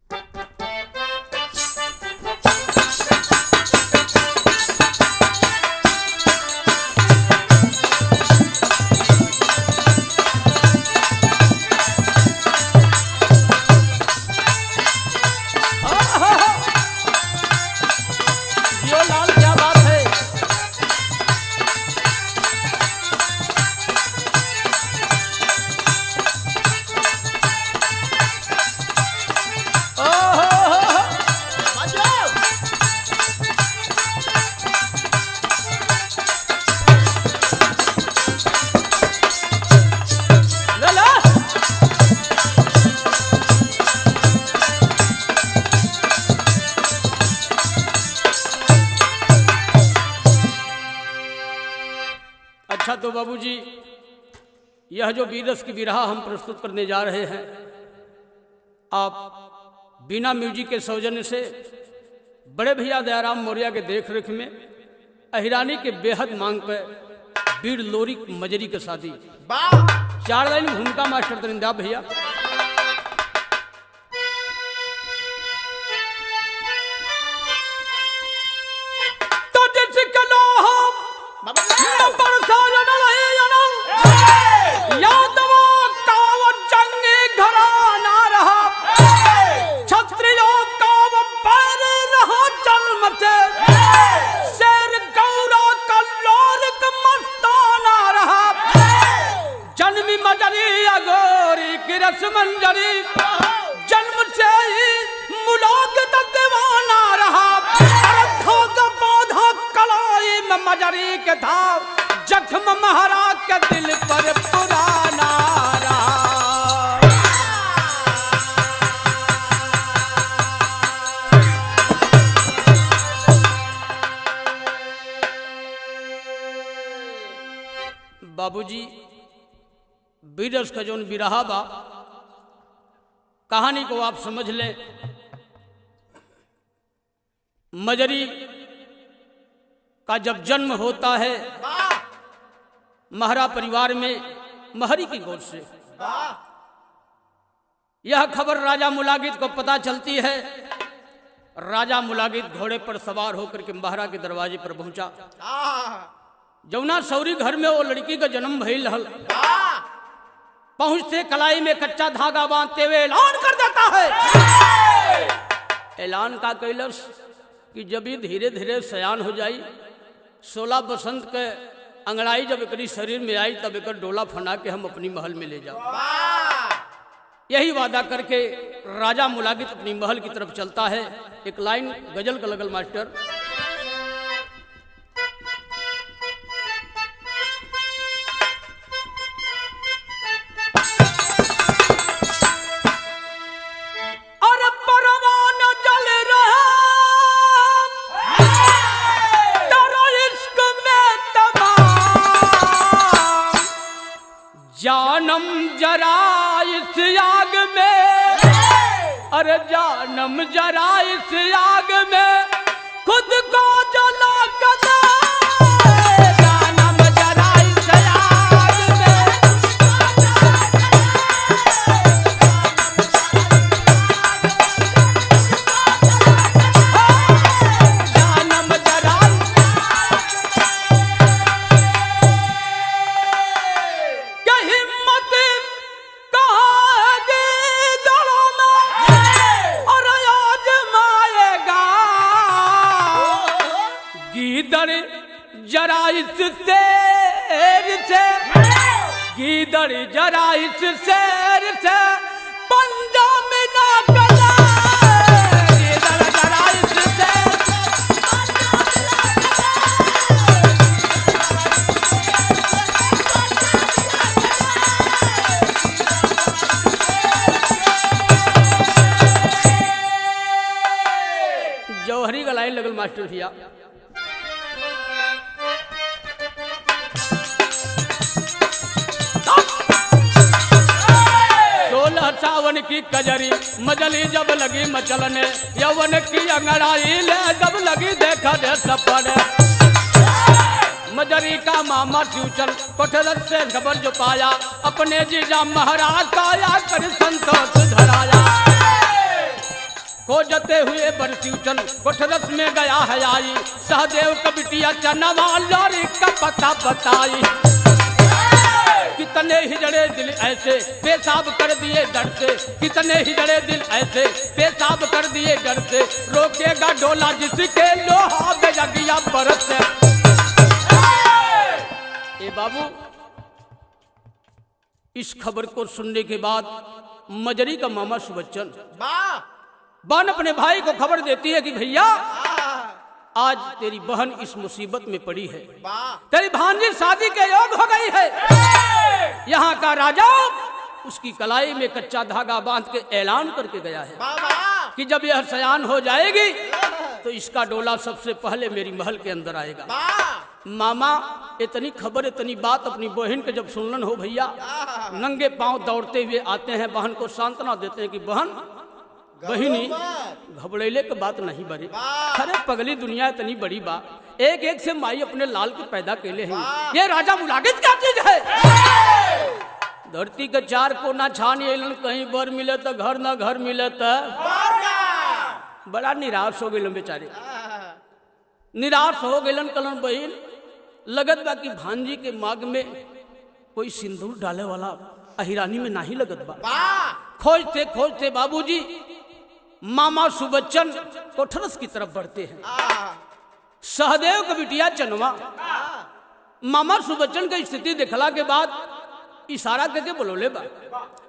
अच्छा तो बाबूजी, यह जो बीरस की बिरहा हम प्रस्तुत करने जा रहे हैं, आप बिना म्यूजिक के सौजन्य से बड़े भैया दयाराम मौर्य के देख रेख में अहिरानी के बेहद मांग पर बीड़ लोरी मजरी के शादी 4 लाइन भूमिका मास्टर तरिंदा भैया। मंजरी जन्म से ही मुलाकात दीवाना रहा, पौधा कलाई में मजरी के था, जख्म महारा के दिल पर पुराना रहा। बाबूजी, बीरस का जोन बिरहा बा, कहानी को आप समझ लें। मजरी का जब जन्म होता है महरा परिवार में महरी की गोद से, यह खबर राजा मुलागित को पता चलती है। राजा मुलागित घोड़े पर सवार होकर के महरा के दरवाजे पर पहुंचा। जौना सौरी घर में वो लड़की का जन्म भइल हल, पहुंचते कलाई में कच्चा धागा बांधते हुए ऐलान कर देता है। ऐलान का कैलस कि जब ये धीरे धीरे सयान हो जाई, 16 बसंत के अंगड़ाई जब एक शरीर में आई, तब एक डोला फना के हम अपनी महल में ले जाओ। यही वादा करके राजा मुलागित अपनी महल की तरफ चलता है। एक लाइन गजल का लगल मास्टर। जानम जरा इस आग में, अरे जानम जरा इस आग में खुद को जला कर दे, जानम जरा इस आग में, जानम जरा जरा इस शेर से, गीदड़ जरा इस शेर से पंजा में ना गला, गीदड़ जरा इस शेर जौहरी का लाइन लगल मास्टर भैया। 16 सावन की कजरी मजली जब लगी मचलने, यौवन की अंगड़ाई ले जब लगी देखा दे सपने, मजरी का मामा सूचल कोठरत से खबर जो पाया, अपने जीजा महाराज का या कर संतोष धराया। खोजते हुए बरसिउचन कोठरस में गया है आई, सहदेव का बिटिया चनवा लोरी का पता बताई। कितने हिजड़े दिल ऐसे पेशाब कर दिए डर से, कितने हिजड़े दिल ऐसे पेशाब कर दिए डर से, रोकेगा डोला जिसके लोहा बेजगिया बरस। ए बाबू, इस खबर को सुनने के बाद मजरी का मामा सुबच्चन बहन अपने भाई को खबर देती है कि भैया आज तेरी बहन इस मुसीबत में पड़ी है, तेरी भांजी शादी के योग हो गई है। यहाँ का राजा उसकी कलाई में कच्चा धागा बांध के ऐलान करके गया है कि जब यह सयान हो जाएगी तो इसका डोला सबसे पहले मेरी महल के अंदर आएगा। मामा इतनी खबर इतनी बात अपनी बहन के जब सुनलन हो भैया, नंगे पांव दौड़ते हुए आते हैं, बहन को सांत्वना देते हैं कि बहन बहिनी घबरेले की बात नहीं बड़ी, अरे पगली दुनिया इतनी बड़ी बात, एक एक से माई अपने लाल के पैदा केले हैं, ये राजा मुलागित क्या चीज है। धरती के चार कोना छान एलन, कहीं बर मिले तो घर ना घर मिले तो बड़ा निराश हो गए बेचारे, निराश हो गए कलन बहन। लगत बा कि भांजी के मांग में कोई सिंदूर डाले वाला अहिरानी में नहीं लगत बा। खोजते खोजते बाबूजी मामा सुबच्चन कोठरस की तरफ बढ़ते हैं। सहदेव का बिटिया चनवा मामा सुबच्चन की स्थिति देखला के बाद इशारा करके बोलोले बा,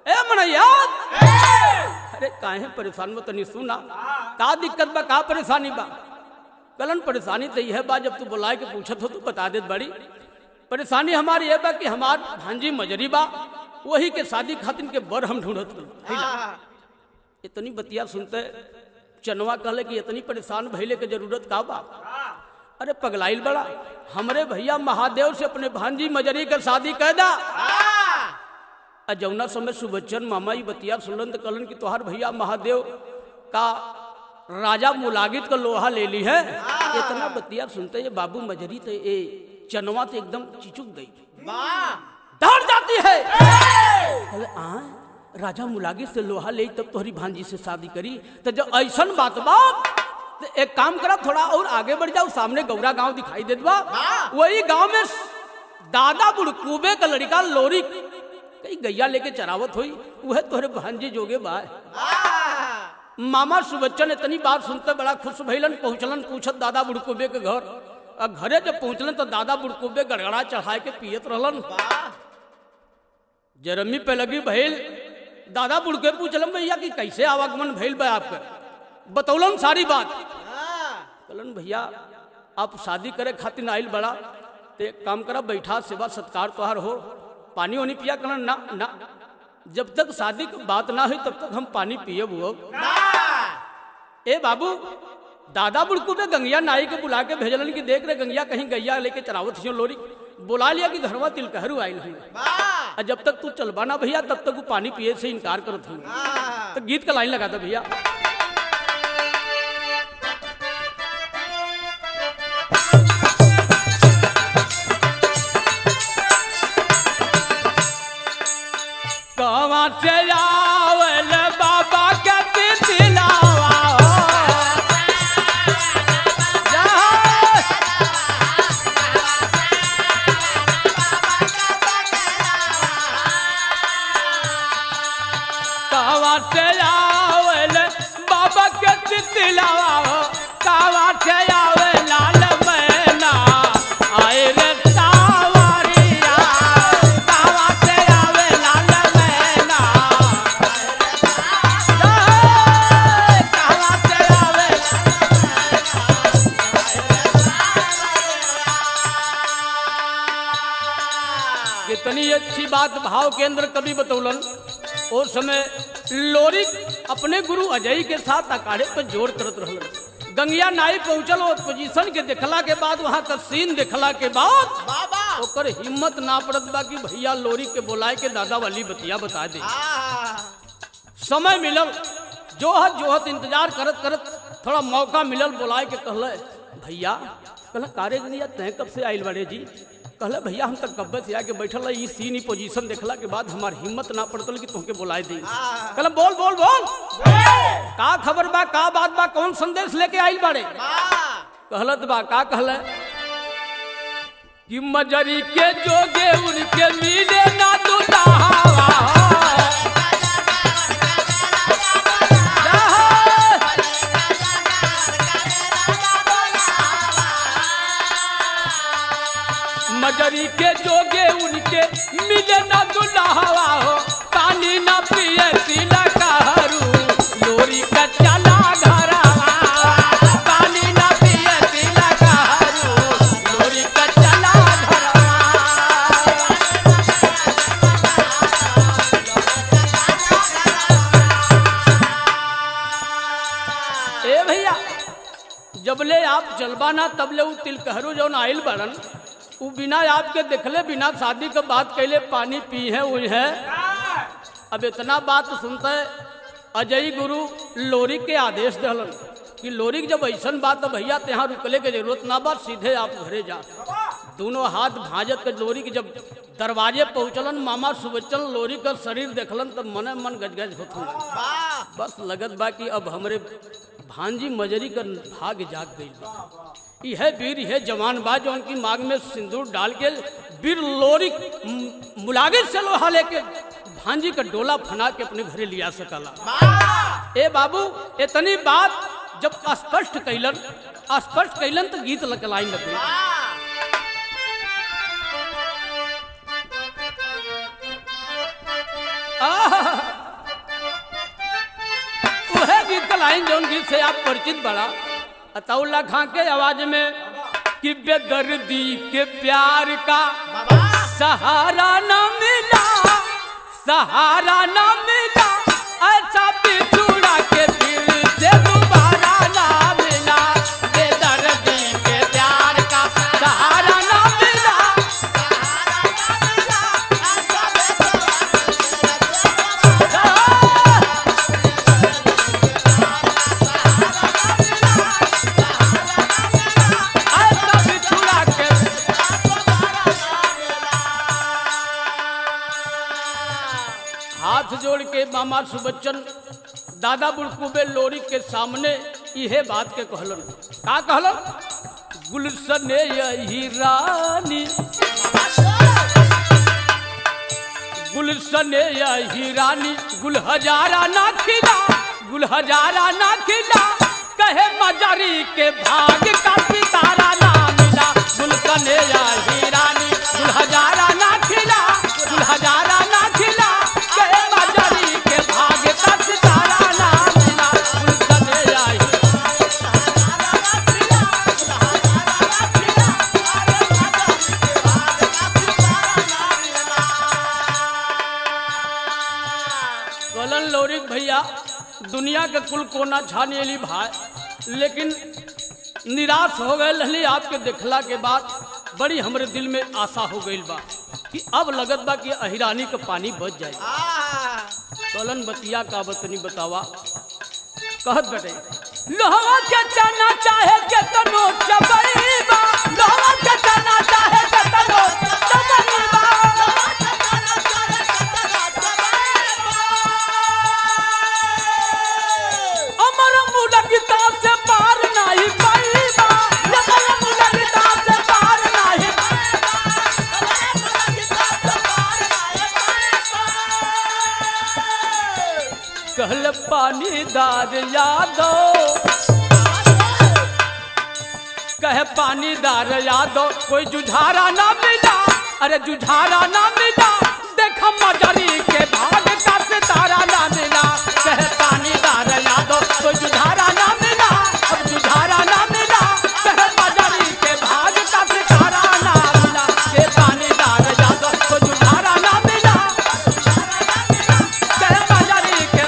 ए मनैया, अरे काहे परेशान में तनी सुना, का दिक्कत बा, का परेशानी बा। कलन परेशानी तो यह बा, जब तू बुलाए के पूछत हो तू बता देत बड़ी। परेशानी हमारी यह बा कि हमार भांजी मजरी बा, वही के शादी खातिर के बर हम ढूंढत। इतनी बतिया सुनते चनवा कहले कि इतनी परेशान भइले के जरूरत का बा। अरे पगलाइल बड़ा, हमरे भैया महादेव से अपने भांजी मजरी के शादी कह दा। जौना समय सुबच्चन मामा ही बतिया सुनलन तो कहलन कि तोहार भैया महादेव का राजा मुलागित का लोहा ले ली है। इतना बतिया सुनते ये बाबू मजरी तो ये चनवा तो एकदम चिचुक गई, डर जाती है। राजा मुलागित से लोहा ले तब तोहरी भांजी से शादी करी, तो जब ऐसन बात बा तो एक काम करा, थोड़ा और आगे बढ़ जाओ, सामने गौरा गांव दिखाई देत बा, वही गांव में दादा बुड़कूबे का लड़का लोरी कई गैया लेके चरावत हुई, वह तोहरे भांजी जोगे बा। मामा सुबच्चन इतनी बात सुनते बड़ा खुश भइलन, पहुंचलन पूछत दादा बुड़कूबे के घर। अब घरे जब पहुंचलन तो दादा बुड़कूबे गड़गड़ा चढ़ाए के पियत रहलन। जरमी पे लगी भइल, दादा बुड़के पूछलन भैया कि कैसे आवागमन भइल बा आपका, बतौलन सारी बात। कहलन भैया आप शादी करे खातिर आइल बड़ा, तो एक काम करा, बैठा सेवा सत्कार तोहार हो, पानी वानी पिया। कहलन ना ना, जब तक शादी की बात ना हुई तब तक हम पानी पिए वो। ए बाबू, दादा बुड़कू पे गंगिया नाई के बुला के भेजलन कि देख रहे गंगिया कहीं गैया लेके चरावत हियो लोरी, बुला लिया कि घरवा तिलकहरू आइल है, जब तक तू चलबा ना भैया तब तक वो पानी पिए से इनकार करत हूँ। तो गीत का लाइन लगा दो भैया, कहाँ से आवल बाबा के तिलावा, कहाँ से आवल बाबा के तिलावा, कहाँ से आवल लाल मैना आए रे कितनी अच्छी बात भाव के अंदर कभी बतौलन। उस समय लोरी अपने गुरु अजय के साथ अखाड़े पर जोर करत रहलन। गंगिया नाई पहुंचल और पोजीशन के देखला के बाद, वहां का सीन देखला के बाद ओकर हिम्मत ना पड़त बा कि भैया लोरी के बुलाए के दादा वाली बतिया बता दे। समय मिलल, जोहत इंतजार करत करत थोड़ा मौका मिलल, बुलाए के कहले भैया, कहला कारे गंगिया तय कब से आइल बड़े जी, कहला भैया हम तक कब्बे से आके बैठल ई सीन ई पोजीशन देखला के बाद हमार हिम्मत ना पड़तल कि तुमके बुलाए दी। कहला बोल बोल बोल का खबर बा, का बात बा, कौन संदेश लेके आइल बाड़े? कहलत बा का कहला कि मजरी के जोगे उनके मिले ना दुल्हा। मजरी के जोगे उनके मिले ना दुल्हा हो, पानी ना पिए तिला कहरू लोरी का चला घरा, पानी ना पिए तिला कहरू लोरी का चला घरा। ए भैया जबले आप चलबा ना तबले उ तिलकहरू जौन आइल बड़न उ बिना आपके देखले बिना शादी के बात कैले पानी पी है हुई है। अब इतना बात सुनते अजय गुरु लोरी के आदेश दहलन कि लोरी जब ऐसा बात तो भैया यहाँ रुकले के जरूरत ना बा, सीधे आप घरे जा। दोनों हाथ भाजत के लोरी के जब दरवाजे पहुँचलन मामा सुबचन लोरी का शरीर देखलन तब मने मन गजगज होत। बस लगत बा कि अब हमरे भांजी मजरी का भाग जाग गई। यह वीर यह जवान बा जो उनकी मांग में सिंदूर डाल के वीर लोरी मुलागिर से लोहा लेके भांजी का डोला फना के अपने घरे लिया सकला। ए बाबू इतनी बात जब स्पष्ट कैलन तो गीत लकलाई लगे। वह गीत लाइन जो गीत से आप परिचित बड़ा अतौला खां के आवाज में कि बेदर्दी के प्यार का सहारा न मिला, सहारा न मिला, ऐसा बिछुड़ा के फिर से दोबारा ना मिला। बेदर्दी के प्यार का सहारा न मिला, हाथ जोड़ के मामा सुबच्चन दादा बुड़कुबे लोरी के सामने यह बात के कहलन। का कहलन? गुलशने यही रानी, गुलशने यही रानी, गुल हजारा ना खिला, गुल हजारा ना खिला, कहे मजरी के भाग का सितारा ना मिला। गुलशने यही रानी, गुल हजारा ना खिला, गुल हजारा ना खिला, कहे मजरी के भाग का सितारा ना मिला। गुलशने यही कहलन लोरी भैया दुनिया के कुल कोना छाने ली भाई, लेकिन निराश हो गए लहली आपके देखला के बाद। बड़ी हमरे दिल में आशा हो गई बा कि अब लगत बा कि अहिरानी का पानी बच जाए। कहलन बतिया का बतनी बतावा। कहत बटे लोहा के चना चाहे के तनो चबईबा, लोहा के चना चाहे के तनो चबईबा, अमर मुलगिता से पार नहीं पाईबा, अमर मुलगिता से पार नहीं कहल पानीदार यादो, कहे पानीदार यादो, कोई जुझारा ना मिला, अरे जुझारा ना मिला, देख मजरी के भाग का सितारा ना मिला। कहे पानीदार यादो, कोई जुझारा ना मिला, अब जुझारा ना मिला, कहे मजरी के भाग का सितारा ना मिला। के पानीदार यादो, कोई जुझारा ना मिला, कहे मजरी के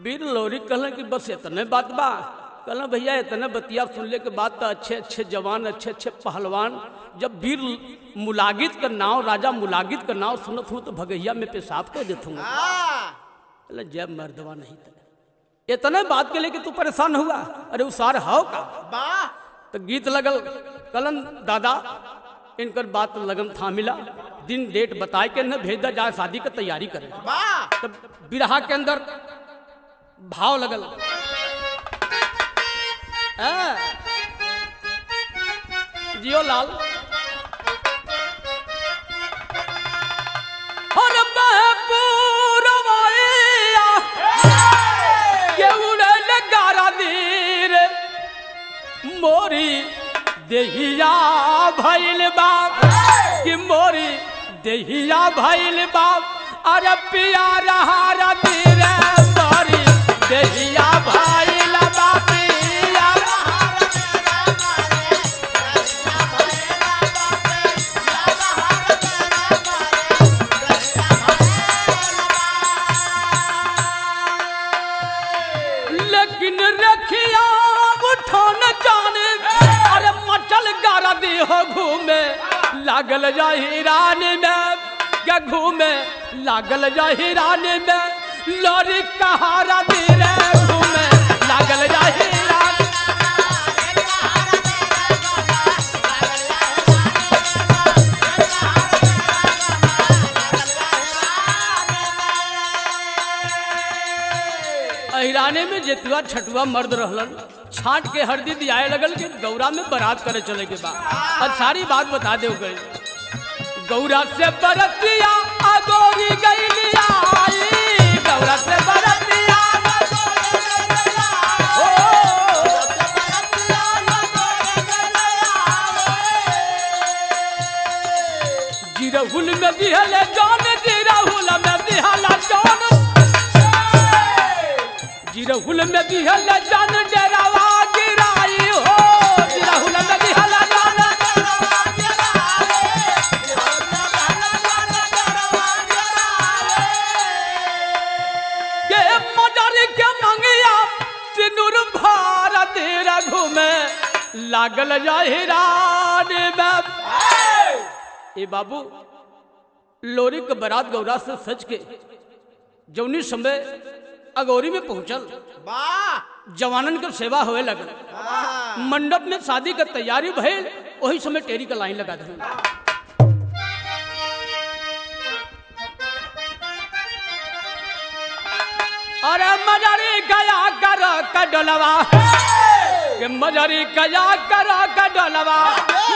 वीर लोरी कहलन कि बस इतने बात बा। कहलन भैया इतने बतिया सुनने के बाद तो अच्छे अच्छे जवान अच्छे अच्छे पहलवान जब वीर मुलागित का नाव राजा मुलागित का नाव सुनत हूँ तो भगैया में पेशाब कर देता हूँ। जब मर्दवा नहीं था इतने बात के लिए कि तू परेशान हुआ? अरे उसार हाव का तो गीत लगल। कलन दादा इनकर बात लगन था मिला, दिन डेट बताए के न भेज दा जाए शादी की तैयारी करे। तब बिरहा के अंदर भाव लगल। जियो लाल और मोरी देहिया भइल बाप कि मोरी देहिया भइल बाप। अरे पिया रहा तेरे मोरी देहिया भइल बाप। लेकिन रखिया उठो न जाने, अरे मचल गारा दी हो घूमे लागल जा हिरानी में, क्या घूमे लागल जा हिरानी में। लोरी कहारा दी रे घूमे लागल जा हिरानी। हिराने में जेतुआ छटुआ मर्द रहलन, छाट के हरदी दियाए लगल कि गौरा में बारात करे चले के बाद। अब सारी बात बता दे गई। गौरा से बरतिया अगोरी गईलिया, गौरा से बरतिया जिरहुल में दिहले जान, जिरहुल में दिहला जान, जिरहुल में दिहल जान डेरावा गिराई हो। जिरहुल में दिहल जान के मजरी के मंगिया सिनुर भार तेरा घूमे लागल जाहिरान में। ए बाबू लोरी के बारात गौरा से सच के जौनी समय अगौरी में पहुंचल, जवानन के सेवा होए लगल। मंडप में शादी का तैयारी भइल, वही समय टेरी का लाइन लगा दे। अरे मजरी गया कर डोलवा, मजरी गया कर डोलवा।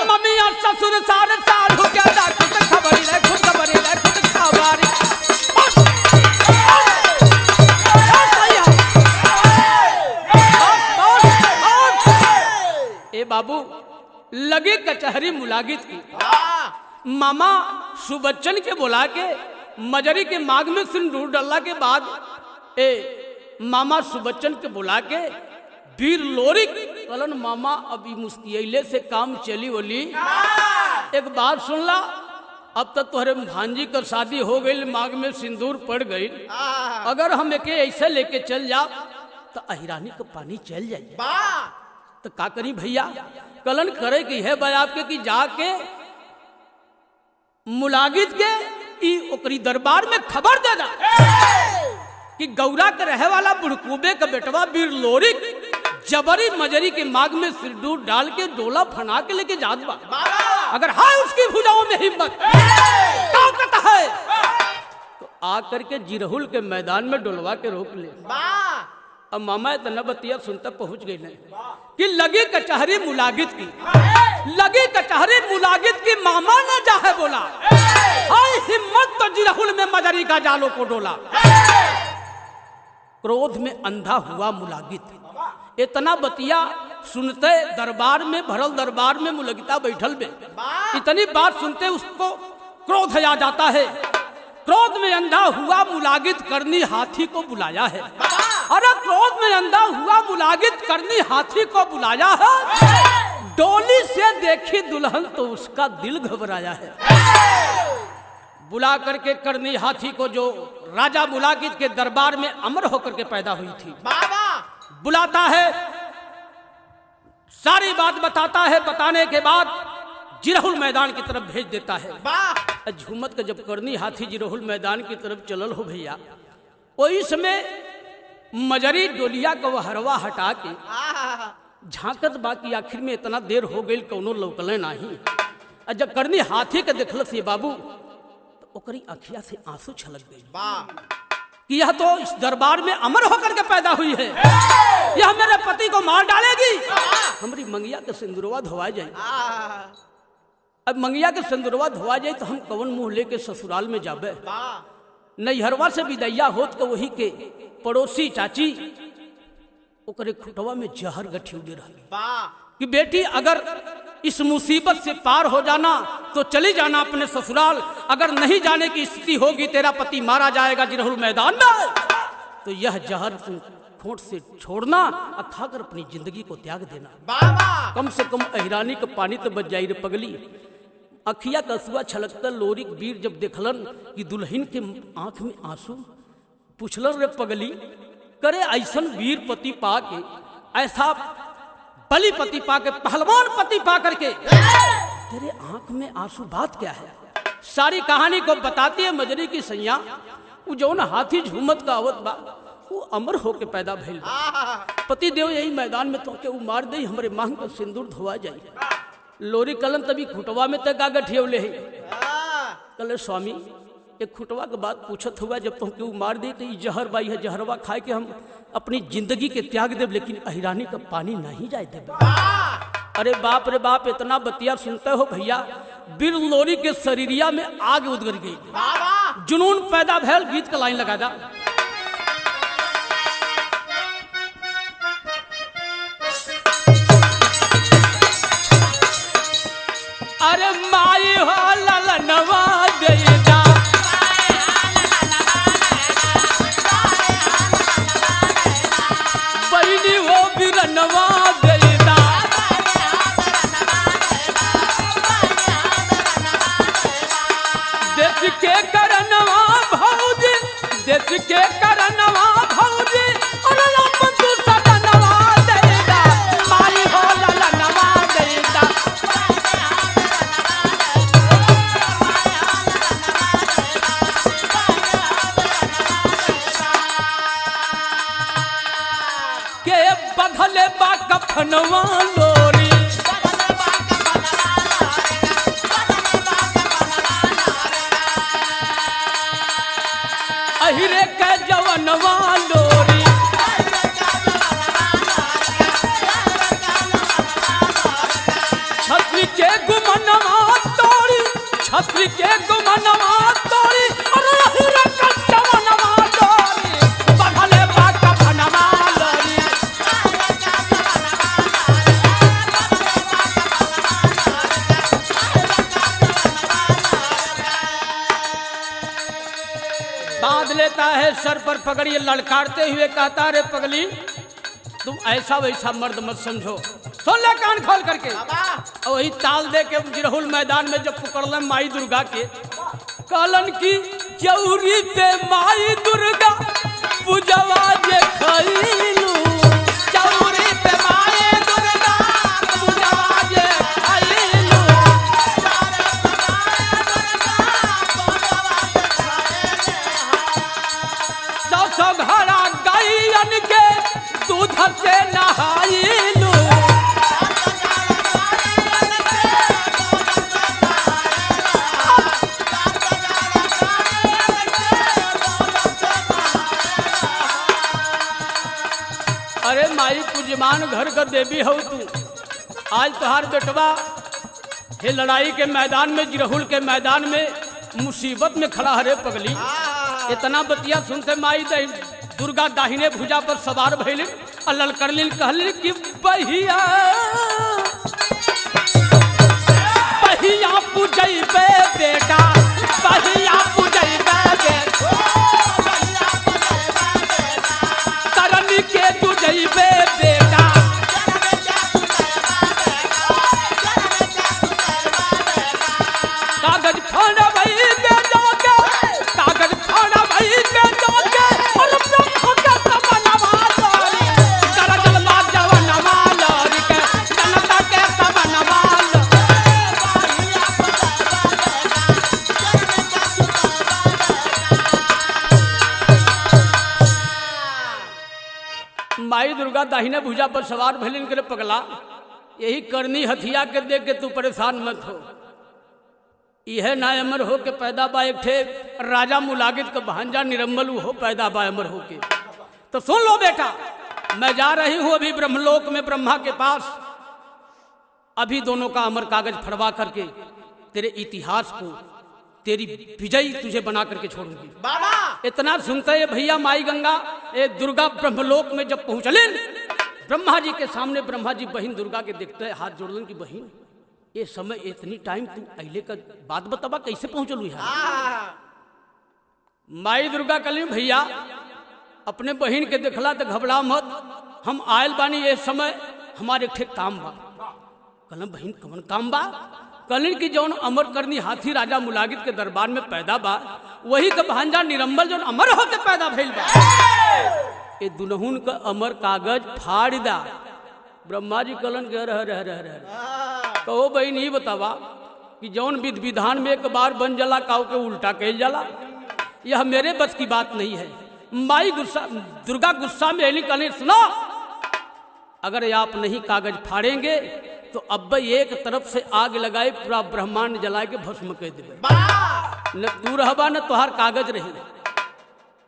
मम्मिया ससुर सार साधु के खुद खबरी ले, खुद खबरी ले, खुद खबरी। ए बाबू लगे कचहरी मुलागित की। मामा सुबच्चन के बुला के मजरी के मांग में सिंदूर डालने के बाद मामा सुबच्चन के बुला के वीर लोरी कलन मामा अभी मुस्किले से काम चली बोली। एक बात सुन ला, अब तक तोहरे भांजी कर शादी हो गई, मांग में सिंदूर पड़ गई। अगर हम एके ऐसे लेके चल जा तो अहिरानी को पानी चल जाए तो का करी भैया। कलन करे की है भाई आपके कि जाके मुलागित के ई ओकरी दरबार में खबर देना कि गौरा के रहे वाला बुढ़कूबे का बेटवा वीर लोरी जबरी मजरी के मांग में सिंदूर डाल के डोला फना के लेके जात बा। अगर है उसकी भुजाओं में हिम्मत ताकत है तो आकर के जिरहुल के मैदान में डोलवा के रोक ले। अब मामा इतना बतिया सुनता पहुंच गई नहीं कि लगी कचहरी मुलागित की, लगी कचहरी मुलागित की। मामा ने जाहे बोला हाय हिम्मत तो जिरहुल में मजरी का जालों को डोला। क्रोध में अंधा हुआ मुलागित। इतना बतिया सुनते दरबार में भरल दरबार में मुलगिता बैठल में इतनी बात सुनते उसको क्रोध आ जाता है। क्रोध में अंधा हुआ मुलागित करनी हाथी को बुलाया है। अरे क्रोध में अंधा हुआ मुलागित करनी हाथी को बुलाया है। डोली से देखी दुल्हन तो उसका दिल घबराया है। बुला करके करनी हाथी को जो राजा मुलागित के दरबार में अमर होकर के पैदा हुई थी, बुलाता है, सारी बात बताता है। बताने के बाद जिरहुल मैदान की तरफ भेज देता है। झूमत का जब करनी हाथी जिरहुल मैदान की तरफ चलल हो भैया, वही समय मजरी डोलिया का वो हरवा हटा के झांकत बाकी आखिर में इतना देर हो गई कौनो लौकले नहीं। और जब करनी हाथी के देखल से बाबू तो ओकरी अखिया से आंसू छलक गई कि यह तो इस दरबार में अमर होकर के पैदा हुई है, यह मेरे पति को मार डालेगी। हमारी मंगिया के सिंदूरवा धोआ जाए। अब मंगिया के सिंदूरवा धोआ जाए तो हम कवन मुंह लेके ससुराल में जाबे। नैहरवा से विदैया होत के वही के पड़ोसी चाची ओकरे खुटवा में जहर गठियुले रही कि बेटी अगर इस मुसीबत से पार हो जाना तो चली जाना अपने ससुराल, अगर नहीं जाने की स्थिति होगी तेरा पति मारा जाएगा जिरहुल मैदान में। तो यह जहर खोट से छोड़ना और खाकर अपनी जिंदगी को त्याग देना। कम से कम अहिरानी का पानी तो बच जाई रे पगली। अखिया कसुआ छलकता लोरिक वीर जब देखलन कि दुल्हन के आंख में आंसू, पूछलन रे पगली करे ऐसन वीर पति पा के, ऐसा बली पति पा के, पहलवान पति पा करके तेरे आंख में आंसू, बात क्या है? सारी कहानी को बताती है मजरी की सैया। वो जो न हाथी झूमत का आवत बा वो अमर होके पैदा भइल बा। पति देव यही मैदान में तो के वो मार दे, हमारे मांग का सिंदूर धोआ जाए। लोरी कलन तभी खुटवा में तक गठियौले है। कल स्वामी एक खुटवा के बाद पूछत हुआ जब तुम क्यों मार दे तो ये जहर बाई है, जहरवा खाए के हम अपनी जिंदगी के त्याग देव, लेकिन अहिरानी का पानी नहीं जाए देव। अरे बाप रे बाप, इतना बतिया सुनते हो भैया। बीर लोरी के शरीरिया में आग उदगर गई, जुनून पैदा भैल। गीत का लाइन लगा दा। अरे माई हो ललनवा देदा, बहनी हो बिरनवा देदा, देश के करनवा भौजी, देश के करनवा भौजी, और लपतू सदनवा देदा, माई हो ललनवा देदा। बधले बा कफनवा लोरी, अहिरे के जवनवा लोरी, छत्री के गुमनवा तोरी, छत्री के गुमनवा तोरी, और अहिरे के जवनवा लोरी, बधले बा कफनवा लोरी। बांध लेता है सर पर पगड़ी, ललकारते हुए कहता रे पगली तुम ऐसा वैसा मर्द मत समझो। सुन ले कान खोल करके। और वही ताल दे के जिरहुल मैदान में जब पकड़ल माई दुर्गा के, कहलन की चौरी पे माई दुर्गा पूजवा जे खइलू, चौरी पे माई दुर्गा पूजवा जे खइलू। सौ घड़ा गैयन के दूध से नहाइलू, अरे माई पूजमान घर का देवी हो तू। आज तुहार बेटवा हे लड़ाई के मैदान में, जिरहुल के मैदान में मुसीबत में खड़ा हरे पगली। इतना बतिया सुनते माई दुर्गा दाहिने भुजा पर सवार भइल और ललकरलिन कहलिन कि बहिया बहिया पूजैबे बेटा, बहिया पूजैबे बेटा, करनी के पूजैबे बेटा। कागज फाड़ा भई दे दोगे, कागज फाड़ा भई दे दोगे, और ब्रह्म का सबनवा लोरी, करजल मा जवनवा लोरी के, जनता के सबनवा लोरी। माई दुर्गा दाहिने भुजा पर सवार भलिन करे पगला, यही करनी हथिया के देख के तू परेशान मत हो। यह ना अमर हो के पैदा बा एक ठे राजा मुलागित का भांजा निरम्बल हो पैदा बा अमर हो के। तो सुन लो बेटा, मैं जा रही हूं अभी ब्रह्मलोक में ब्रह्मा के पास। अभी दोनों का अमर कागज फड़वा करके तेरे इतिहास को, तेरी विजयी तुझे बना करके छोड़ूंगी। इतना सुनते है भैया माई गंगा ए दुर्गा ब्रह्मलोक में जब पहुंचले ब्रह्मा जी के सामने, ब्रह्मा जी बहन दुर्गा के देखते है, हाथ जोड़लन की बहन ये समय इतनी टाइम तू अहले का बात बताबा कैसे पहुंचलू यहाँ। माई दुर्गा कहली भैया अपने बहन के देखला तो घबरा मत, हम आयल बानी ये समय हमारे ठे काम बा। कहल बहन कवन काम बा? कहलिन की जौन अमर करनी हाथी राजा मुलागित के दरबार में पैदा बा वही का भांजा निरंबल जौन अमर होके पैदा भइल बा। ये दुनहुन का अमर कागज फाड़ दा। ब्रह्मा जी कहलन के रह रह रह रह कहो बहन ही बतावा कि जौन विधि विधान में एक बार बन जाला काऊ के उल्टा कह जाला, यह मेरे बस की बात नहीं है। माई दुर्गा गुस्सा में एली कहने सुनो, अगर आप नहीं कागज फाड़ेंगे तो अब एक तरफ से आग लगाए पूरा ब्रह्मांड जलाए के भस्म कह देवे, न तू रहबा न तुहार कागज रही।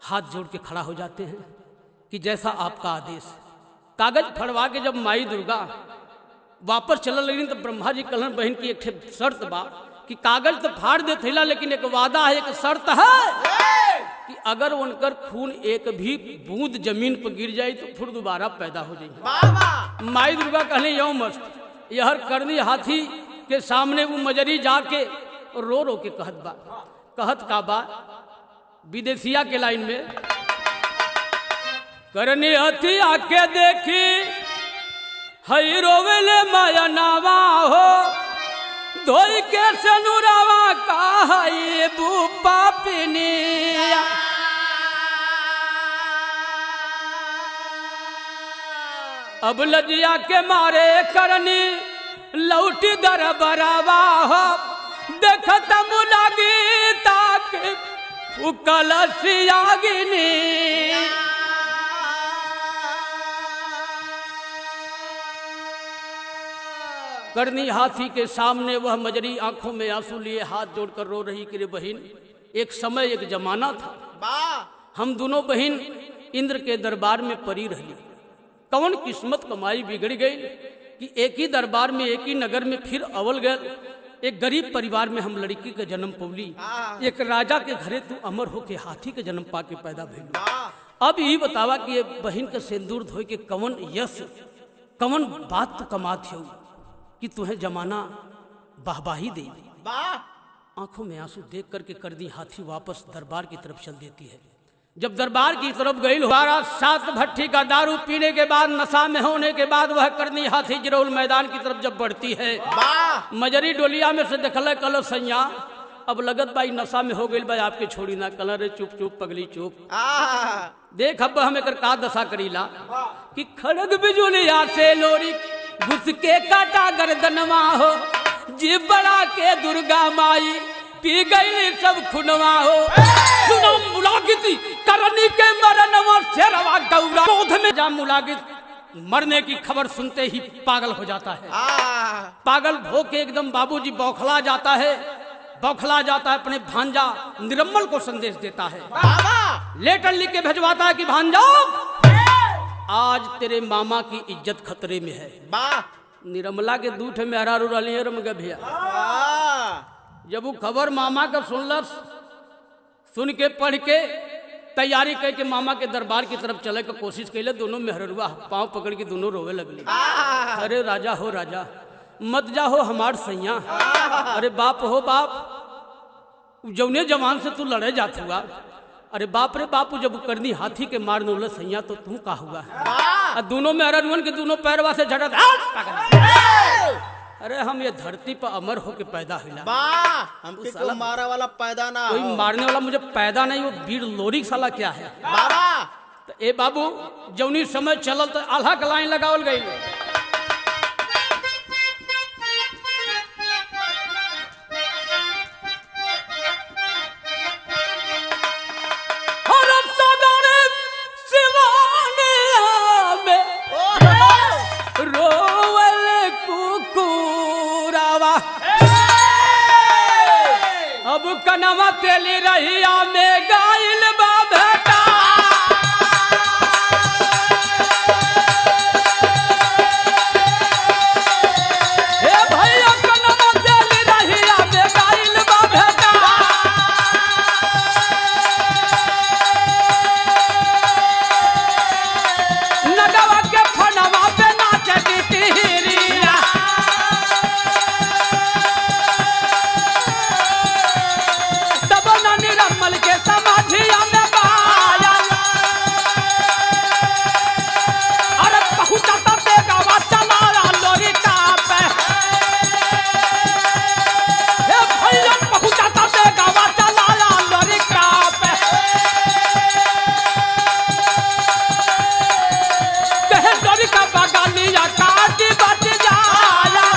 हाथ जोड़ के खड़ा हो जाते हैं कि जैसा आपका आदेश। कागज फड़वा के जब माई दुर्गा वापस चलने लगी तो ब्रह्मा जी कहलन बहन की एक शर्त बा कि कागज तो फाड़ दे थैला, लेकिन एक वादा है, एक शर्त है कि अगर उनकर खून एक भी बूंद जमीन पर गिर जाए तो फिर दोबारा पैदा हो जाए। माई दुर्गा कहले यो मस्त। यहर करनी हाथी के सामने वो मजरी जाके रो रो के कहत का बा विदेशिया के लाइन में, करनी हथिया के देखी हई रोवेले माया नावा हो, धोई के सनुरावा काई बू पापिनिया। अब लजिया के मारे करनी लौटी दर बरावा हो, देखत मुलागी ताक फुकल सियागिनी। करनी हाथी के सामने वह मजरी आंखों में आंसू लिए हाथ जोड़कर रो रही कि रे बहन, एक समय एक जमाना था हम दोनों बहन इंद्र के दरबार में परी रही। कौन किस्मत कमाई बिगड़ गई कि एक ही दरबार में एक ही नगर में फिर अवल गए। एक गरीब परिवार में हम लड़की का जन्म पौली, एक राजा के घरे तू अमर होके हाथी के जन्म पाके पैदा भइल। अब यही बतावा कि ये बहन के सिंदूर धोए के कवन यश कवन बात तू कमात हो कि तुम्हें जमाना वाहवाही दे। आंखों में आंसू देख करके करनी हाथी वापस दरबार की तरफ चल देती है। जब दरबार की तरफ गई 7 भट्टी का दारू पीने के बाद, नशा में होने के बाद वह करनी हाथी जरोल मैदान की तरफ जब बढ़ती है, मजरी डोलिया में से देखल कल सैया अब लगत भाई नशा में हो गई भाई आपके छोड़ी ना कलर चुप चुप पगली चुप देख अब हम एक का दशा करीला कि खड़ग बिजुलिया से लोरी घुस के काटा गर्दनवा हो, जी बड़ा के दुर्गा माई पी गई सब खुनवा हो। सुनो मुलागित करनी के मरनवा शेरवा गौरा क्रोध में जा मुलागित मरने की खबर सुनते ही पागल हो जाता है। पागल हो के एकदम बाबूजी बौखला जाता है अपने भांजा निरम्बल को संदेश देता है। लेटर लिख के भेजवाता है कि भांजा आज तेरे मामा की इज्जत खतरे में है। निरमला के दूठ में हरा रुलियर भैया जब वो खबर मामा का सुनलस, सुन के पढ़ के तैयारी करके मामा के दरबार की तरफ चले के कोशिश कैले। दोनों मेहरुआ पांव पकड़ के दोनों रोवे लगली। अरे राजा हो राजा, मत जा हो हमार सैया। अरे बाप हो बाप, जौने जवान से तू लड़े जात हुआ। अरे बाप रे बापू, जब करनी हाथी के मार नौल सैया तो तू का हुआ। दोनों में अरन के दोनों पैरवा से झड़त। अरे हम ये धरती पर अमर होके पैदा हुआ, हमके कोई मारा वाला पैदा ना कोई मारने वाला मुझे पैदा नहीं। वो वीर लोरी साला क्या है बाबा। तो ए बाबू जौनी समय चलल तो आल्हा के लाइन लगावल गई। सिवानिया में कनवा तेली रहिया में गाइल बा भेटा हे भैया कनवा तेली रहिया में गाइल बा भेटा नगवा के फनवा पे नाचती टिहरिया निरम्मल के समाधिया में पाया अरे पहुंचाता ते गावा चलाया लोरी पे हे भैया पहुंचाता ते गावा चलाया लोरी पे कहे लोरी का बगालिया काटी बच जाया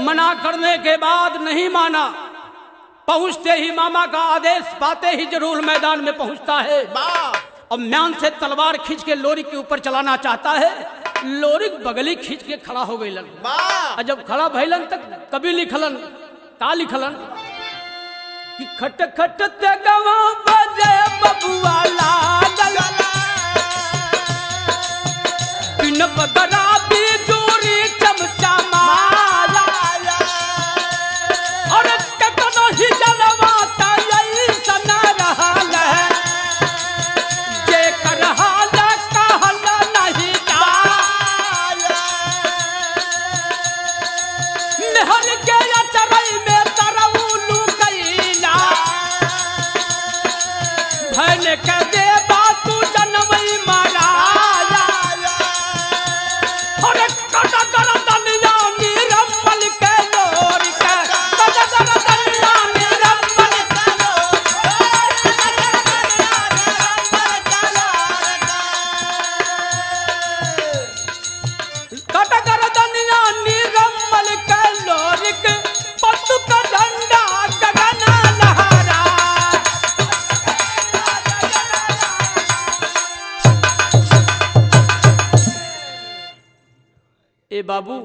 मना करने के बाद नहीं माना पहुंचते ही मामा का आदेश पाते ही जरूर मैदान में पहुंचता है और म्यान से तलवार खींच के लोरी के ऊपर चलाना चाहता है लोरी बगली खींच के खड़ा हो गई और जब खड़ा भइलन तक कभी लिखलन का लिखलन कि खट खट ते गवा बजे बबुआ लागल बिन बदरा भी दूरी चमचा माला और कतनो ही जलवाता यही सना रहल है जे कर हाल कहल नहीं जा मेहर के अचरई में तरौलू कैला भैन के दे बातू जनमई मारा ए बाबू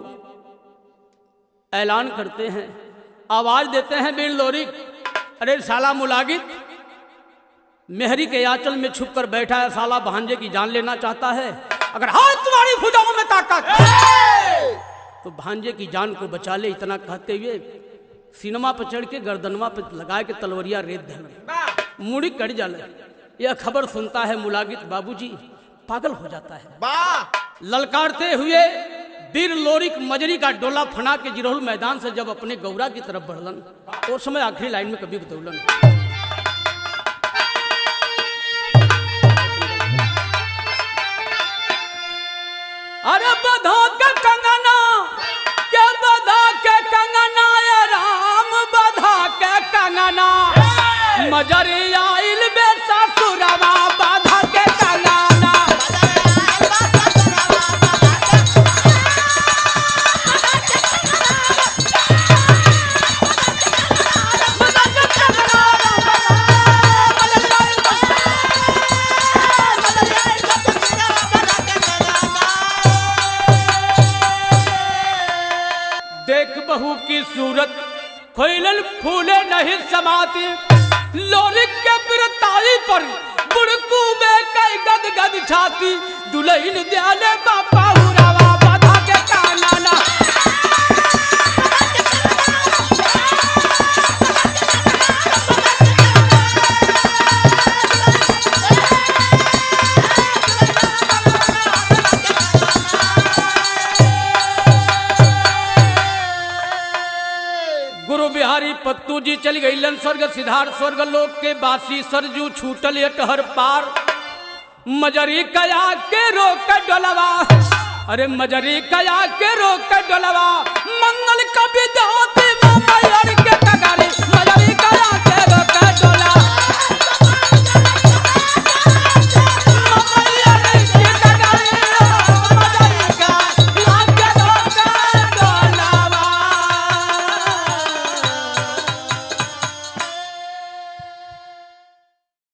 ऐलान करते हैं आवाज देते हैं बीर लोरी अरे साला मुलागित मेहरी के आंचल में छुप कर बैठा है साला भांजे की जान लेना चाहता है अगर हाथ तुम्हारी भुजाओं में ताकत तो भांजे की जान को बचा ले इतना कहते हुए सिनेमा पर चढ़ के गर्दनवा पर लगा के तलवरिया रेत देना मुड़ी कट जाले यह खबर सुनता है मुलागित बाबूजी पागल हो जाता है ललकारते हुए बीर लोरिक मजरी का डोला फना के जिरोल मैदान से जब अपने गौरा की तरफ बढ़लन उस समय आखिरी लाइन में कभी बतौलन अरे बधा के कंगना के बधा के कंगना ये राम बधा के कंगना मजरी आइल बे ससुरवा बधा के कंगना बहू की सूरत खोइलन फूले नहीं समाती लोरिक के बिरताई पर बुड़कू में कई गद गद छाती दुल्हन दयाले बापा हुरावा बाधा के कानाना बिहारी पत्तू जी चल गईलन स्वर्ग सिद्धार्थ स्वर्ग लोक के बासी सरजू छूटल एटहर पार मजरी कया के रोक डोलवा अरे मजरी कया के रोक डोलवा मंगल कवि दाती मामा यार के कगारी